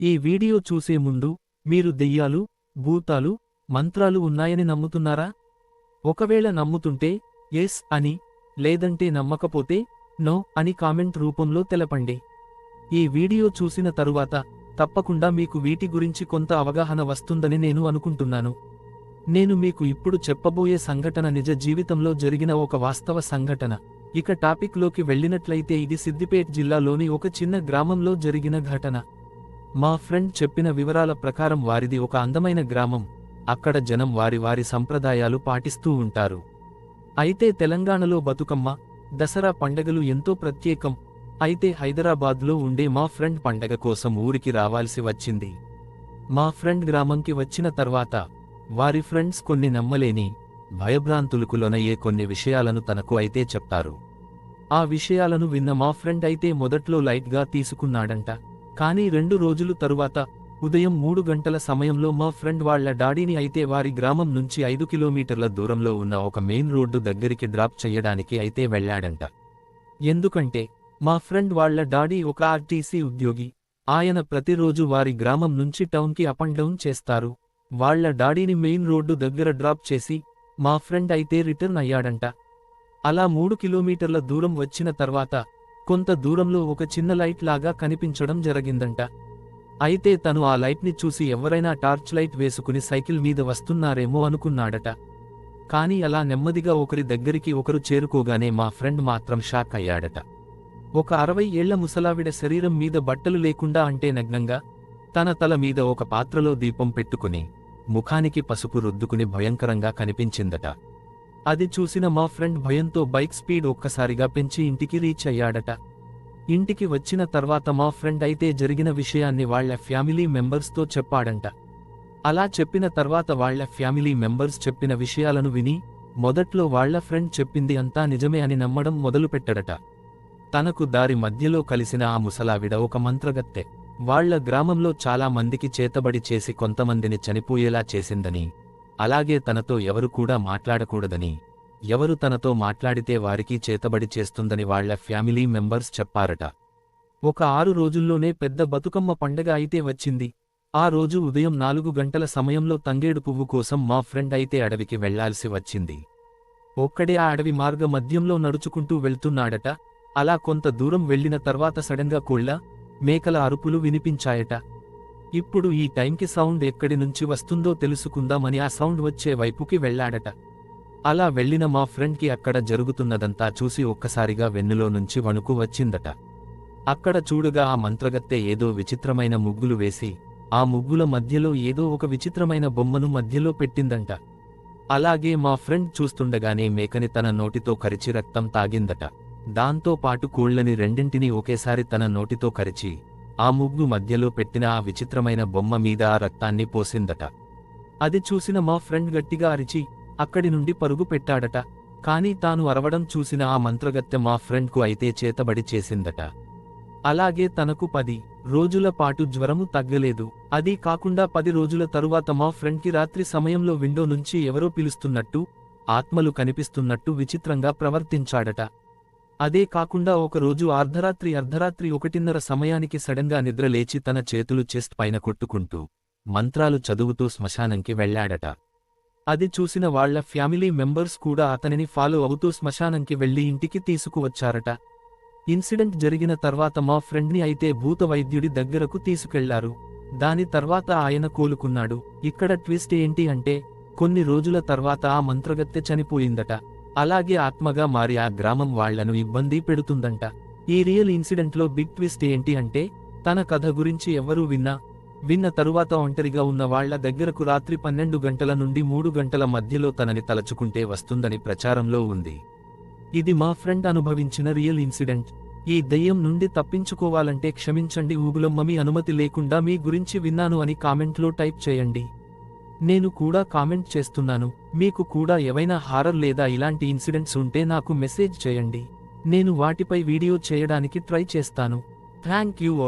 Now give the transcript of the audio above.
ఈ వీడియో చూసే ముందు మీరు దెయ్యాలు, భూతాలు, మంత్రాలు ఉన్నాయని నమ్ముతున్నారా? ఒకవేళ నమ్ముతుంటే ఎస్ అని, లేదంటే నమ్మకపోతే నో అని కామెంట్ రూపంలో తెలపండి. ఈ వీడియో చూసిన తరువాత తప్పకుండా మీకు వీటి గురించి కొంత అవగాహన వస్తుందని నేను అనుకుంటున్నాను. నేను మీకు ఇప్పుడు చెప్పబోయే సంఘటన నిజ జీవితంలో జరిగిన ఒక వాస్తవ సంఘటన. ఇక టాపిక్ లోకి వెళ్ళినట్లయితే ఇది సిద్దిపేట్ జిల్లాలోని ఒక చిన్న గ్రామంలో జరిగిన ఘటన. మా ఫ్రెండ్ చెప్పిన వివరాల ప్రకారం వారిది ఒక అందమైన గ్రామం. అక్కడ జనం వారి వారి సంప్రదాయాలు పాటిస్తూ ఉంటారు. అయితే తెలంగాణలో బతుకమ్మ, దసరా పండగలు ఎంతో ప్రత్యేకం. అయితే హైదరాబాద్లో ఉండే మా ఫ్రెండ్ పండగ కోసం ఊరికి రావాల్సి వచ్చింది. మా ఫ్రెండ్ గ్రామంకి వచ్చిన తర్వాత వారి ఫ్రెండ్స్ కొన్ని నమ్మలేని, భయభ్రాంతులకు లోనయ్యే కొన్ని విషయాలను తనకు అయితే చెప్తారు. ఆ విషయాలను విన్న మా ఫ్రెండ్ అయితే మొదట్లో లైట్గా తీసుకున్నాడంట. కానీ 2 రోజులు తరువాత ఉదయం 3 గంటల సమయంలో మా ఫ్రెండ్ వాళ్ల డాడీని అయితే వారి గ్రామం నుంచి 5 కిలోమీటర్ల దూరంలో ఉన్న ఒక మెయిన్ రోడ్డు దగ్గరికి డ్రాప్ చెయ్యడానికి అయితే వెళ్లాడంట. ఎందుకంటే మా ఫ్రెండ్ వాళ్ల డాడీ ఒక ఆర్టీసీ ఉద్యోగి. ఆయన ప్రతిరోజు వారి గ్రామం నుంచి టౌన్కి అప్ అండ్ డౌన్ చేస్తారు. వాళ్ల డాడీని మెయిన్ రోడ్డు దగ్గర డ్రాప్ చేసి మా ఫ్రెండ్ అయితే రిటర్న్ అయ్యాడంట. అలా 3 కిలోమీటర్ల దూరం వచ్చిన తర్వాత కొంత దూరంలో ఒక చిన్న లైట్ లాగా కనిపించడం జరిగిందంట. అయితే తను ఆ లైట్ని చూసి ఎవరైనా టార్చ్ లైట్ వేసుకుని సైకిల్ మీద వస్తున్నారేమో అనుకున్నాడట. కానీ అలా నెమ్మదిగా ఒకరి దగ్గరికి ఒకరు చేరుకోగానే మా ఫ్రెండ్ మాత్రం షాక్ అయ్యాడట. ఒక 60 ఏళ్ల ముసలావిడ శరీరం మీద బట్టలు లేకుండా అంటే నగ్నంగా, తన తల మీద ఒక పాత్రలో దీపం పెట్టుకుని, ముఖానికి పసుపు రుద్దుకుని భయంకరంగా కనిపించిందట. అది చూసిన మా ఫ్రెండ్ భయంతో బైక్ స్పీడ్ ఒక్కసారిగా పెంచి ఇంటికి రీచ్ అయ్యాడట. ఇంటికి వచ్చిన తర్వాత మా ఫ్రెండ్ అయితే జరిగిన విషయాన్ని వాళ్ల ఫ్యామిలీ మెంబర్స్తో చెప్పాడంట. అలా చెప్పిన తర్వాత వాళ్ల ఫ్యామిలీ మెంబర్స్ చెప్పిన విషయాలను విని మొదట్లో వాళ్ల ఫ్రెండ్ చెప్పింది అంతా నిజమే అని నమ్మడం మొదలుపెట్టాడట. తనకు దారి మధ్యలో కలిసిన ఆ ముసలావిడ ఒక మంత్రగత్తె. వాళ్ల గ్రామంలో చాలా మందికి చేతబడి చేసి కొంతమందిని చనిపోయేలా చేసిందని, అలాగే తనతో ఎవరు కూడా మాట్లాడకూడదని, ఎవరు తనతో మాట్లాడితే వారికి చేతబడి చేస్తుందని వాళ్ల ఫ్యామిలీ మెంబర్స్ చెప్పారట. ఒక 6 రోజుల్లోనే పెద్ద బతుకమ్మ పండగ అయితే వచ్చింది. ఆ రోజు ఉదయం 4 గంటల సమయంలో తంగేడు పువ్వు కోసం మా ఫ్రెండ్ అయితే అడవికి వెళ్లాల్సి వచ్చింది. ఒక్కడే ఆ అడవి మార్గ మధ్యంలో నడుచుకుంటూ వెళ్తున్నాడట. అలా కొంత దూరం వెళ్లిన తర్వాత సడన్గా కోళ్ల, మేకల అరుపులు వినిపించాయట. ఇప్పుడు ఈ టైంకి సౌండ్ ఎక్కడి నుంచి వస్తుందో తెలుసుకుందామని ఆ సౌండ్ వచ్చే వైపుకి వెళ్లాడట. అలా వెళ్లిన మా ఫ్రెండ్కి అక్కడ జరుగుతున్నదంతా చూసి ఒక్కసారిగా వెన్నులో నుంచి వణుకు వచ్చిందట. అక్కడ చూడగా ఆ మంత్రగత్తె ఏదో విచిత్రమైన ముగ్గులు వేసి, ఆ ముగ్గుల మధ్యలో ఏదో ఒక విచిత్రమైన బొమ్మను మధ్యలో పెట్టిందంట. అలాగే మా ఫ్రెండ్ చూస్తుండగానే మేకని తన నోటితో కరిచి రక్తం తాగిందట. దాంతో పాటు కోళ్లని రెండింటినీ ఒకేసారి తన నోటితో కరిచి ఆ ముగ్గు మధ్యలో పెట్టిన ఆ విచిత్రమైన బొమ్మ మీద ఆ రక్తాన్ని పోసిందట. అది చూసిన మా ఫ్రెండ్ గట్టిగా అరిచి అక్కడి నుండి పరుగు పెట్టాడట. కానీ తాను అరవడం చూసిన ఆ మంత్రగత్తె మా ఫ్రెండ్కు అయితే చేతబడి చేసిందట. అలాగే తనకు 10 రోజుల పాటు జ్వరము తగ్గలేదు. అదీ కాకుండా 10 రోజుల తరువాత మా ఫ్రెండ్కి రాత్రి సమయంలో విండో నుంచి ఎవరో పిలుస్తున్నట్టు, ఆత్మలు కనిపిస్తున్నట్టు విచిత్రంగా ప్రవర్తించాడట. అదే కాకుండా ఒకరోజు అర్ధరాత్రి 1:30 సమయానికి సడన్గా నిద్ర లేచి తన చేతులు చెస్ట్ పైన కొట్టుకుంటూ, మంత్రాలు చదువుతూ శ్మశానంకి వెళ్లాడట. అది చూసిన వాళ్ల ఫ్యామిలీ మెంబర్స్ కూడా అతనిని ఫాలో అవుతూ శ్మశానంకి వెళ్లి ఇంటికి తీసుకువచ్చారట. ఇన్సిడెంట్ జరిగిన తర్వాత మా ఫ్రెండ్ని అయితే భూత వైద్యుడి దగ్గరకు తీసుకెళ్లారు. దాని తర్వాత ఆయన కోలుకున్నాడు. ఇక్కడ ట్విస్ట్ ఏంటి అంటే కొన్ని రోజుల తర్వాత ఆ మంత్రగత్తె చనిపోయిందట. అలాగే ఆత్మగా మారి ఆ గ్రామం వాళ్లను ఇబ్బంది పెడుతుందంట. ఈ రియల్ ఇన్సిడెంట్లో బిగ్ ట్విస్ట్ ఏంటి అంటే తన కథ గురించి ఎవ్వరూ విన్న తరువాత ఒంటరిగా ఉన్న వాళ్ల దగ్గరకు రాత్రి 12 గంటల నుండి 3 గంటల మధ్యలో తనని తలచుకుంటే వస్తుందని ప్రచారంలో ఉంది. ఇది మా ఫ్రెండ్ అనుభవించిన రియల్ ఇన్సిడెంట్. ఈ దయ్యం నుండి తప్పించుకోవాలంటే క్షమించండి ఊగులమ్మ, మీ అనుమతి లేకుండా మీ గురించి విన్నాను అని కామెంట్లో టైప్ చేయండి. నేను కూడా కామెంట్ చేస్తున్నాను. మీకు కూడా ఏవైనా హారర్ లేదా ఇలాంటి ఇన్సిడెంట్స్ ఉంటే నాకు మెసేజ్ చేయండి. నేను వాటిపై వీడియో చేయడానికి ట్రై చేస్తాను. Thank you.